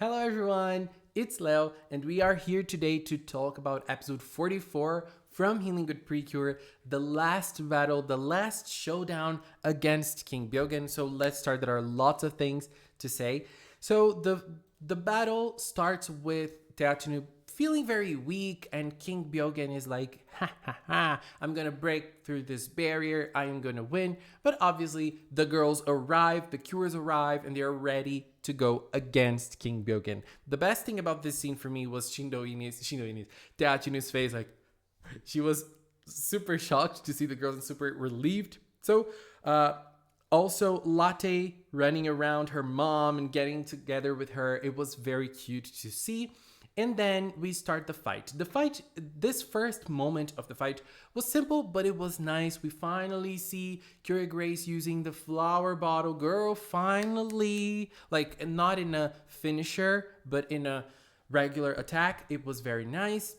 Hello everyone, it's Leo, and we are here today to talk about episode 44 from Healing with PreCure, the last battle, the last showdown against King Byogen. So let's start. There are lots of things to say. So the battle starts with Teatunu feeling very weak, and King Byogen is like, ha ha ha, I'm gonna break through this barrier, I am gonna win. But obviously, the girls arrive, the cures arrive, and they're ready to go against King Byogen. The best thing about this scene for me was Teachunu's face. Like, she was super shocked to see the girls and super relieved. So, also, Latte running around her mom and getting together with her. It was very cute to see. And then we start the fight. This first moment of the fight was simple, but it was nice. We finally see Kira Grace using the flower bottle. Girl, finally. Like, not in a finisher, but in a regular attack. It was very nice.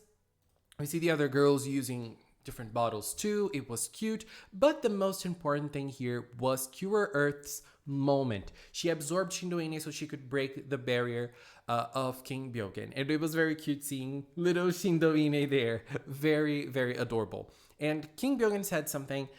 We see the other girls using different bottles too. It was cute. But the most important thing here was Cure Earth's moment. She absorbed Shindoine so she could break the barrier of King Byogen. And it was very cute seeing little Shindoine there. Very, very adorable. And King Byogen said something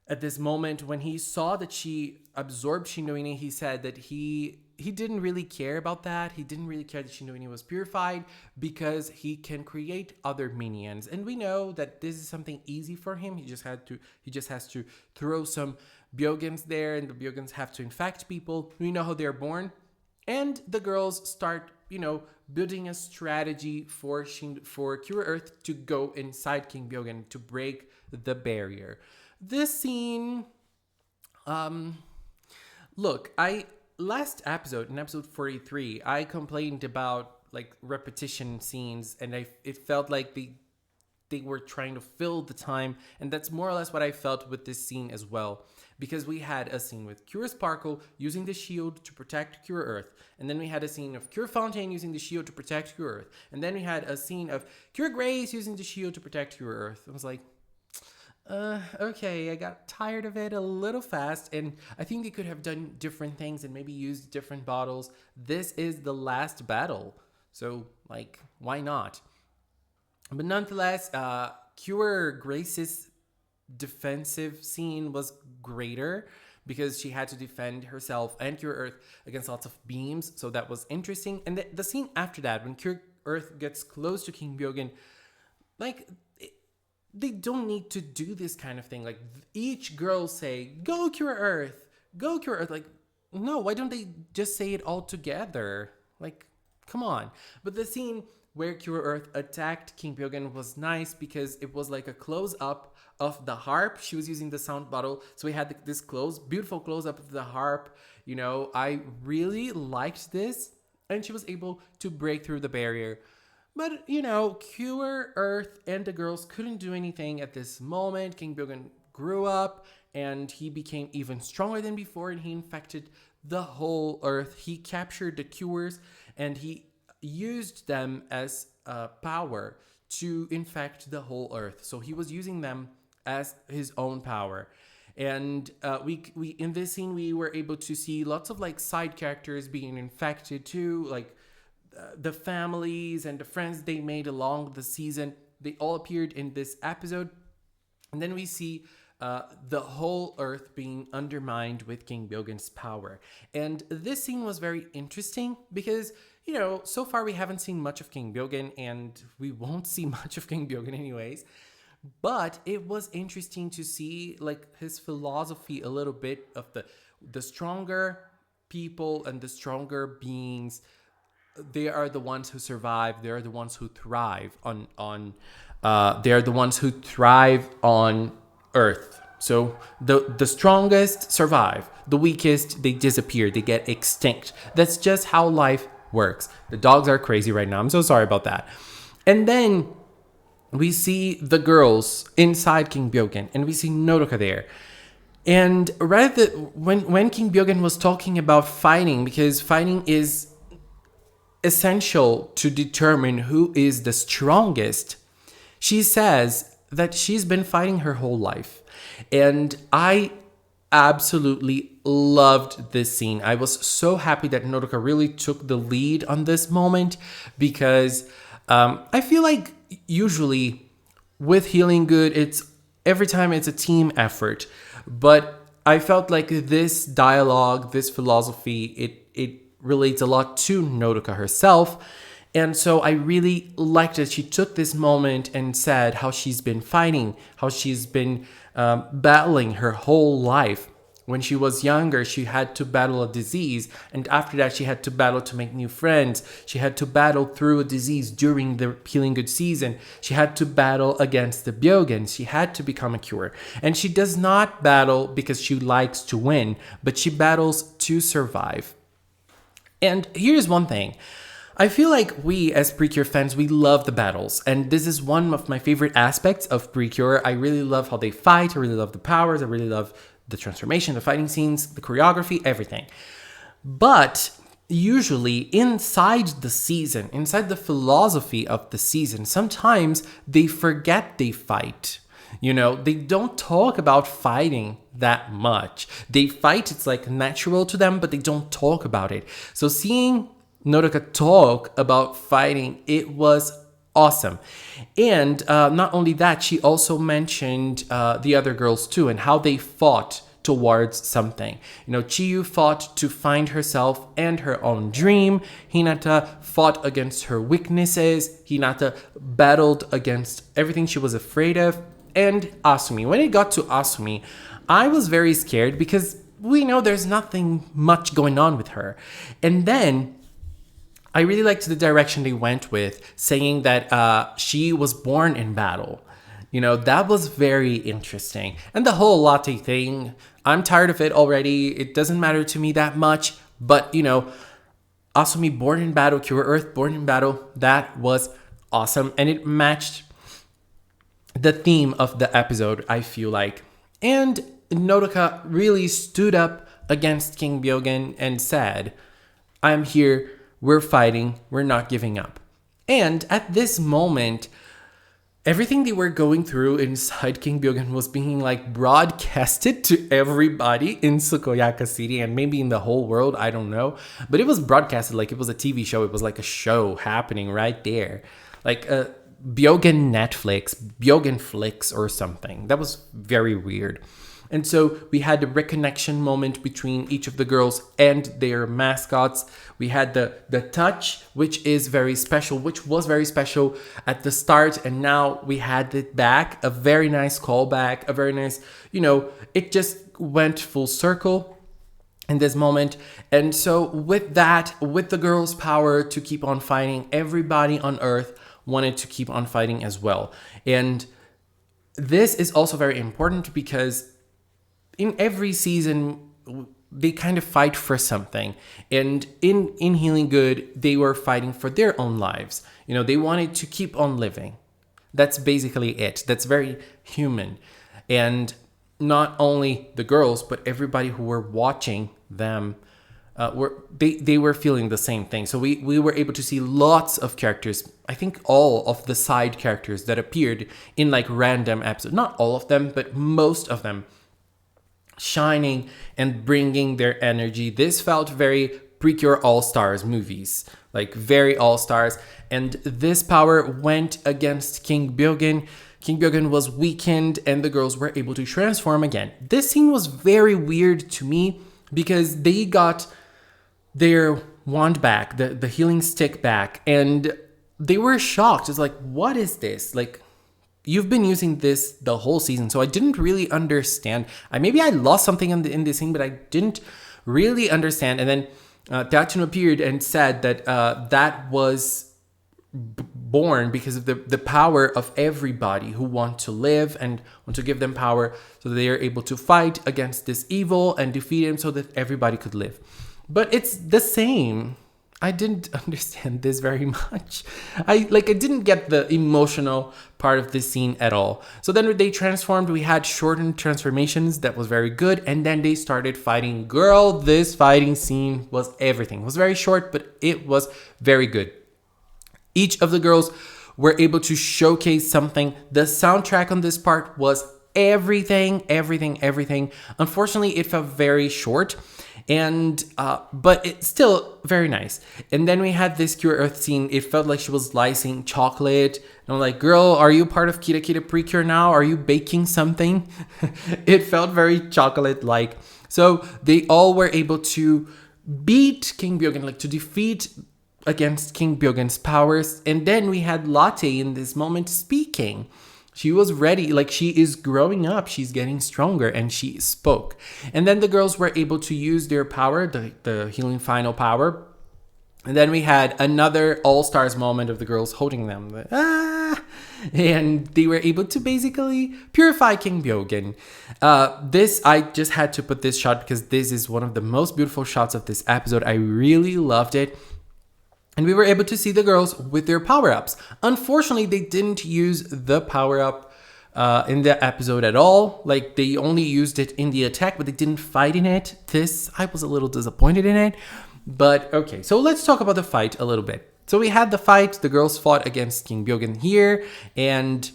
at this moment when he saw that she absorbed Shindoine. He said that he didn't really care about that. He didn't really care that Shindoine was purified because he can create other minions. And we know that this is something easy for him. He just has to throw some Byogens there, and the Byogens have to infect people. We know how they're born. And the girls start, building a strategy for Cure Earth to go inside King Byogen to break the barrier. This scene, look, last episode, in episode 43, I complained about like repetition scenes, and it felt like they were trying to fill the time, and that's more or less what I felt with this scene as well. Because we had a scene with Cure Sparkle using the shield to protect Cure Earth. And then we had a scene of Cure Fontaine using the shield to protect Cure Earth. And then we had a scene of Cure Grace using the shield to protect Cure Earth. I was like, okay, I got tired of it a little fast. And I think they could have done different things and maybe used different bottles. This is the last battle. So, like, why not? But nonetheless, Cure Grace's defensive scene was greater because she had to defend herself and Cure Earth against lots of beams. So that was interesting. And the scene after that, when Cure Earth gets close to King Byogen, like, they don't need to do this kind of thing. Like, each girl say, go Cure Earth, go Cure Earth. Like, no, why don't they just say it all together? Like, come on. But the scene where Cure Earth attacked King Byogen was nice because it was like a close-up of the harp. She was using the sound bottle. So we had this beautiful close-up of the harp. I really liked this. And she was able to break through the barrier. But, Cure Earth and the girls couldn't do anything at this moment. King Byogen grew up and he became even stronger than before, and he infected the whole Earth. He captured the cures and he used them as power to infect the whole Earth. So he was using them as his own power. And we in this scene, we were able to see lots of like side characters being infected too, like the families and the friends they made along the season. They all appeared in this episode. And then we see the whole Earth being undermined with King Byogen's power. And this scene was very interesting because, so far we haven't seen much of King Byogen, and we won't see much of King Byogen anyways. But it was interesting to see like his philosophy a little bit of the stronger people and the stronger beings. They are the ones who survive. They are the ones who thrive they are the ones who thrive on Earth. So the strongest survive. The weakest, they disappear. They get extinct. That's just how life works. The dogs are crazy right now. I'm so sorry about that. And then we see the girls inside King Byogen, and we see Nodoka there. And when King Byogen was talking about fighting, because fighting is essential to determine who is the strongest, she says that she's been fighting her whole life. And I absolutely loved this scene. I was so happy that Nodoka really took the lead on this moment because I feel like usually with Healing Good, it's every time it's a team effort, but I felt like this dialogue, this philosophy, it relates a lot to Nodoka herself. And so I really liked that she took this moment and said how she's been fighting, how she's been battling her whole life. When she was younger, she had to battle a disease. And after that, she had to battle to make new friends. She had to battle through a disease during the Healing Good season. She had to battle against the Byogens. She had to become a cure. And she does not battle because she likes to win, but she battles to survive. And here's one thing. I feel like we as PreCure fans, we love the battles. And this is one of my favorite aspects of PreCure. I really love how they fight. I really love the powers. I really love the transformation, the fighting scenes, the choreography, everything. But usually inside the season, inside the philosophy of the season, sometimes they forget they fight. You know, they don't talk about fighting that much. They fight, it's like natural to them, but they don't talk about it. So seeing Nodoka talk about fighting, it was awesome. And not only that, she also mentioned the other girls too and how they fought towards something. You know, Chiyu fought to find herself and her own dream. Hinata fought against her weaknesses. Hinata battled against everything she was afraid of. And Asumi. When it got to Asumi, I was very scared because we know there's nothing much going on with her. And then I really liked the direction they went with, saying that she was born in battle. You know, that was very interesting. And the whole latte thing, I'm tired of it already. It doesn't matter to me that much. But, you know, Asumi born in battle, Cure Earth born in battle, that was awesome. And it matched the theme of the episode, I feel like. And Nodoka really stood up against King Byogen and said, I'm here. We're fighting. We're not giving up. And at this moment, everything they were going through inside King Byogen was being like broadcasted to everybody in Sukoyaka City and maybe in the whole world. I don't know. But it was broadcasted like it was a TV show. It was like a show happening right there. Like Byogen Netflix, Byogen Flix or something. That was very weird. And so we had the reconnection moment between each of the girls and their mascots. We had the touch, which is very special, which was very special at the start. And now we had it back, a very nice callback, a very nice, you know, it just went full circle in this moment. And so with that, with the girls' power to keep on fighting, everybody on Earth wanted to keep on fighting as well. And this is also very important because in every season, they kind of fight for something. And in Healing Good, they were fighting for their own lives. You know, they wanted to keep on living. That's basically it. That's very human. And not only the girls, but everybody who were watching them, they were feeling the same thing. So we were able to see lots of characters. I think all of the side characters that appeared in like random episodes. Not all of them, but most of them shining and bringing their energy. This felt very PreCure All-Stars movies, like very All-Stars. And this power went against King Byogen. King Byogen was weakened and the girls were able to transform again. This scene was very weird to me because they got their wand back, the healing stick back, and they were shocked. It's like, what is this? Like, you've been using this the whole season, so I didn't really understand. Maybe I lost something in this scene, but I didn't really understand. And then Tatsuno appeared and said that that was born because of the power of everybody who want to live and want to give them power so that they are able to fight against this evil and defeat him so that everybody could live. But it's the same. I didn't understand this very much. I didn't get the emotional part of this scene at all. So then they transformed. We had shortened transformations. That was very good. And then they started fighting. Girl, this fighting scene was everything. It was very short, but it was very good. Each of the girls were able to showcase something. The soundtrack on this part was everything. Unfortunately, it felt very short, and but it's still very nice. And then we had this Cure Earth scene. It felt like she was slicing chocolate. And I'm like, girl, are you part of Kita PreCure now? Are you baking something? It felt very chocolate-like. So they all were able to beat King Byogen, like to defeat against King Byogen's powers. And then we had Latte in this moment speaking. She was ready, like she is growing up, she's getting stronger, and she spoke. And then the girls were able to use their power, the healing final power. And then we had another all-stars moment of the girls holding them. And they were able to basically purify King Byogen. I just had to put this shot because this is one of the most beautiful shots of this episode. I really loved it. And we were able to see the girls with their power-ups. Unfortunately, they didn't use the power-up in the episode at all. Like, they only used it in the attack, but they didn't fight in it. I was a little disappointed in it. But, okay, so let's talk about the fight a little bit. So we had the fight. The girls fought against King Byogen here. And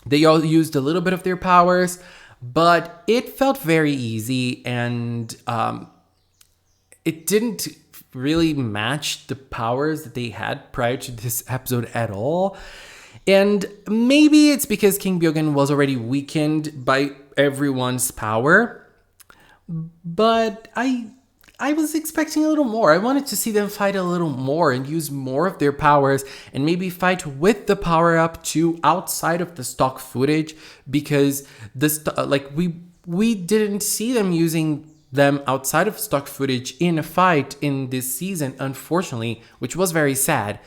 they all used a little bit of their powers. But it felt very easy. And it didn't really match the powers that they had prior to this episode at all. And maybe it's because King Byogen was already weakened by everyone's power. But I was expecting a little more. I wanted to see them fight a little more and use more of their powers and maybe fight with the power up to outside of the stock footage, because we didn't see them using them outside of stock footage in a fight in this season, unfortunately, which was very sad.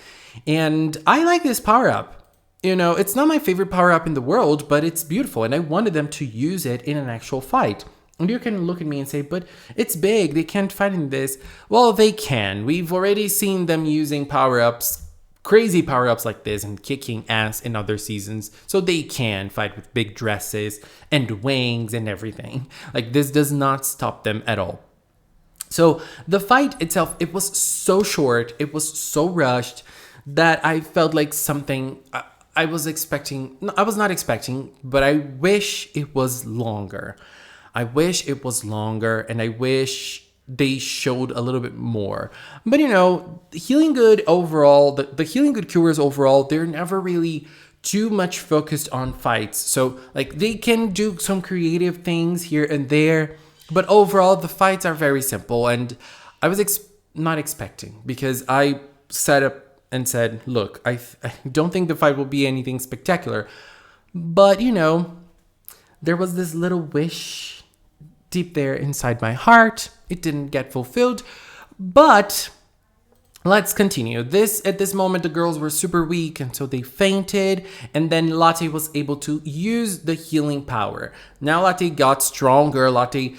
And I like this power up. You know, it's not my favorite power up in the world, but it's beautiful, and I wanted them to use it in an actual fight. And you can look at me and say, but it's big, they can't fight in this. Well, they can. We've already seen them using power-ups, crazy power-ups like this, and kicking ass in other seasons. So they can fight with big dresses and wings and everything. Like, this does not stop them at all. So the fight itself, it was so short, it was so rushed, that I felt like something I was not expecting, but I wish it was longer. I wish it was longer, and I wish they showed a little bit more. But, you know, Healing Good overall, the Healing Good cures overall, they're never really too much focused on fights. So, like, they can do some creative things here and there, but overall, the fights are very simple. And I was not expecting, because I set up and said, look, I don't think the fight will be anything spectacular. But, you know, there was this little wish deep there inside my heart. It didn't get fulfilled, but let's continue. At this moment, the girls were super weak, and so they fainted, and then Latte was able to use the healing power. Now Latte got stronger. Latte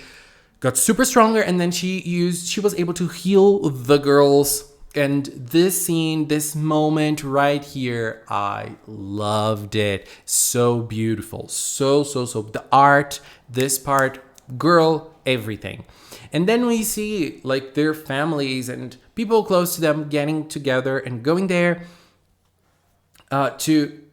got super stronger, and then she was able to heal the girls. And this scene, this moment right here, I loved it. So beautiful. So. The art, this part, girl, everything. And then we see like their families and people close to them getting together and going there to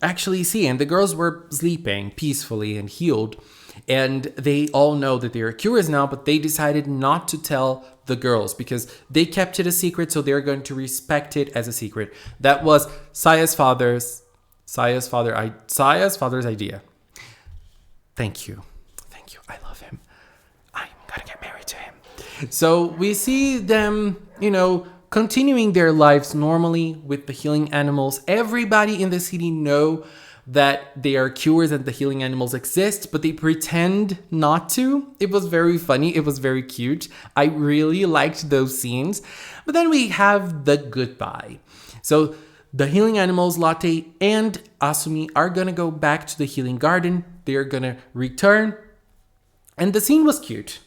actually see. And the girls were sleeping peacefully and healed. And they all know that they are cures now, but they decided not to tell the girls because they kept it a secret, so they're going to respect it as a secret. That was Saya's father's idea. Thank you. I love him. I'm gonna get married to him. So we see them, continuing their lives normally with the healing animals. Everybody in the city know that they are cures and the healing animals exist, but they pretend not to. It was very funny. It was very cute. I really liked those scenes. But then we have the goodbye. So the healing animals, Latte and Asumi, are gonna go back to the healing garden. They're gonna return. And the scene was cute.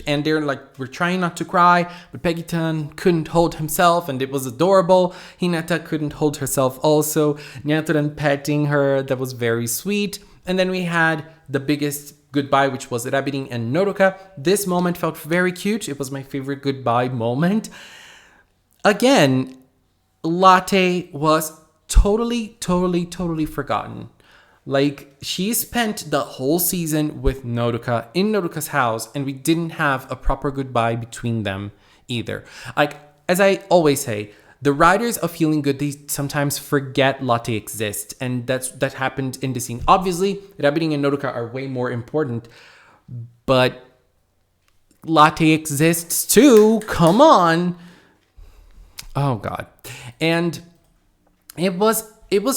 And they're like, we're trying not to cry, but Peggy-tan couldn't hold himself, and it was adorable. Hinata couldn't hold herself also. Nyatoran petting her, that was very sweet. And then we had the biggest goodbye, which was Rabirin and Nodoka. This moment felt very cute. It was my favorite goodbye moment. Again, Latte was totally forgotten. Like, she spent the whole season with Nodoka in Nodoka's house, and we didn't have a proper goodbye between them either. Like, as I always say, the writers of Healing Good, they sometimes forget Latte exists, and that happened in the scene. Obviously, Rabirin and Nodoka are way more important, but Latte exists too. Come on. Oh God. And it was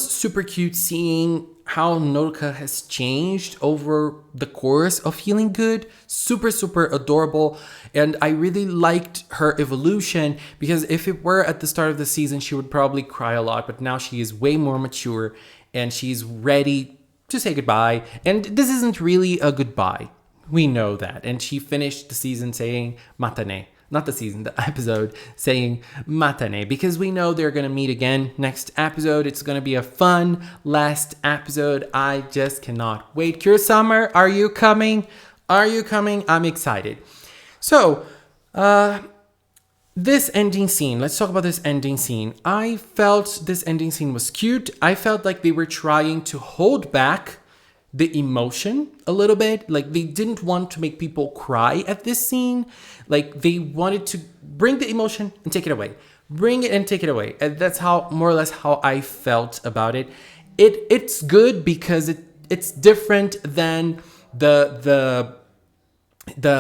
super cute seeing how Nodoka has changed over the course of Healing Good. Super, super adorable. And I really liked her evolution, because if it were at the start of the season, she would probably cry a lot. But now she is way more mature and she's ready to say goodbye. And this isn't really a goodbye. We know that. And she finished the season saying matane. Not the season, the episode, saying matane, because we know they're going to meet again next episode. It's going to be a fun last episode. I just cannot wait. Cure Summer, are you coming? Are you coming? I'm excited. So, this ending scene, let's talk about this ending scene. I felt this ending scene was cute. I felt like they were trying to hold back the emotion a little bit. Like, they didn't want to make people cry at this scene. Like, they wanted to bring the emotion and take it away. Bring it and take it away. And that's how, more or less, how I felt about it. It's good because it's different than the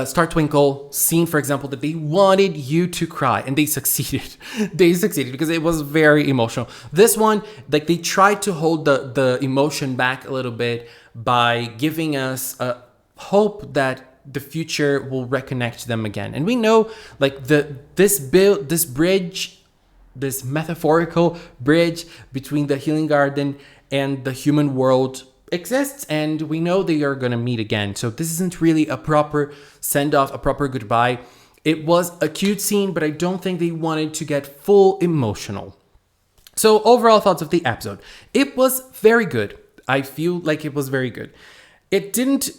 Star Twinkle scene, for example, that they wanted you to cry, and they succeeded. They succeeded because it was very emotional. This one, like, they tried to hold the emotion back a little bit by giving us a hope that the future will reconnect them again. And we know, like, this bridge, this metaphorical bridge between the Healing Garden and the human world exists, and we know they are gonna meet again. So this isn't really a proper send-off, a proper goodbye. It was a cute scene, but I don't think they wanted to get full emotional. So overall thoughts of the episode. It was very good. I feel like it was very good. It didn't,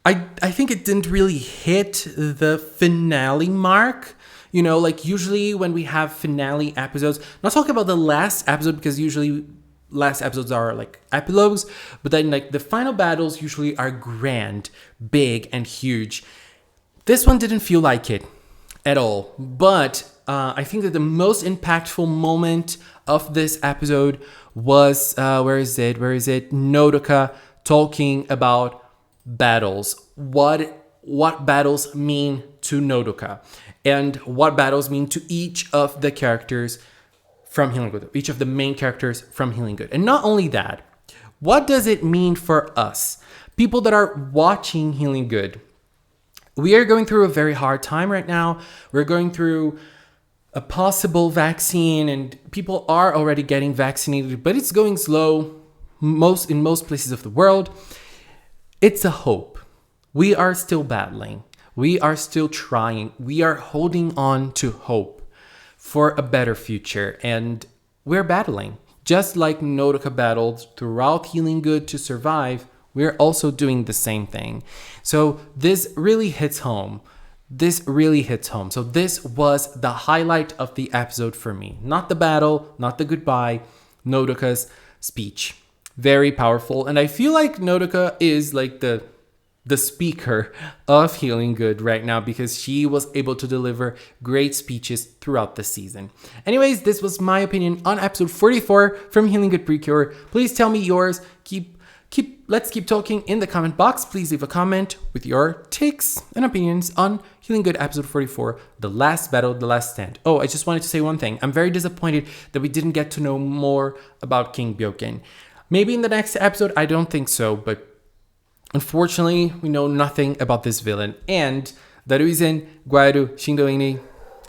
I think it didn't really hit the finale mark. You know, like, usually when we have finale episodes, not talking about the last episode, because usually last episodes are like epilogues, but then, like, the final battles usually are grand, big, and huge. This one didn't feel like it at all. But I think that the most impactful moment of this episode was, where is it? Nodoka talking about battles. What battles mean to Nodoka, and what battles mean to each of the characters from Healing Good, each of the main characters from Healing Good. And not only that, what does it mean for us, people that are watching Healing Good? We are going through a very hard time right now. We're going through a possible vaccine, and people are already getting vaccinated, but it's going slow in most places of the world. It's a hope. We are still battling. We are still trying. We are holding on to hope for a better future, and we're battling. Just like Nodoka battled throughout Healing Good to survive, we're also doing the same thing. So this really hits home. So this was the highlight of the episode for me. Not the battle, not the goodbye, Nodoka's speech. Very powerful. And I feel like Nodoka is like the speaker of Healing Good right now, because she was able to deliver great speeches throughout the season. Anyways, this was my opinion on episode 44 from Healing Good PreCure. Please tell me yours. Let's keep talking in the comment box. Please leave a comment with your takes and opinions on Healing Good episode 44, the last battle, the last stand. Oh, I just wanted to say one thing. I'm very disappointed that we didn't get to know more about King Byoken. Maybe in the next episode, I don't think so, but unfortunately, we know nothing about this villain. And Daruisen, Guaru, Shindoini,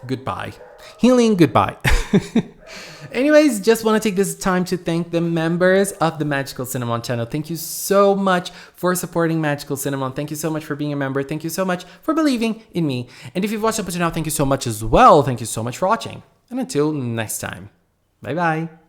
goodbye. Healing, goodbye. Anyways, just want to take this time to thank the members of the Magical Cinnamon channel. Thank you so much for supporting Magical Cinnamon. Thank you so much for being a member. Thank you so much for believing in me. And if you've watched up until now, thank you so much as well. Thank you so much for watching. And until next time, bye-bye.